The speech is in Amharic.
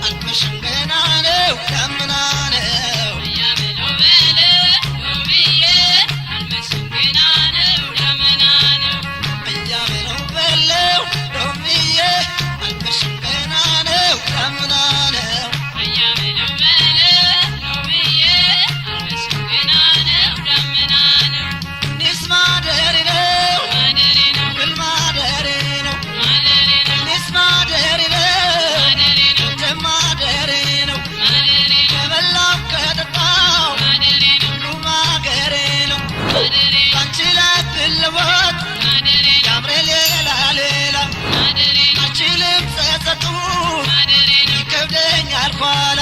አልመሽም ገና ነው ደመና ነው እያበለው በለው ሎሚዬ አልመሽም ገና ነው ደመና ነው እያበለው በለው ሎሚዬ አልመሽም ገና ነው ደመና ነው እያበለው በለው ሎሚዬ አልመሽም ገና ነው ደመና ነው እኔስ ማደሬ ነው ማደሬ ነው ውል ማደሬ ነው ማደሬ ነው እኔስ ማደሬ ነው ማደሬ ነው ደም ማደሬ ነው ማደሬ ነው ከበላው ከጠጣው ማደሬ ነው ሁሉ ማገሬ ነው ማደሬ ነው አንቺ ላይ ብለወጥ ማደሬ ነው ያምሬ ሌላ ሌላ ማደሬ ነው አልችልም ጸጸቱ ማደሬ ነው ይከብደኛል ኋላ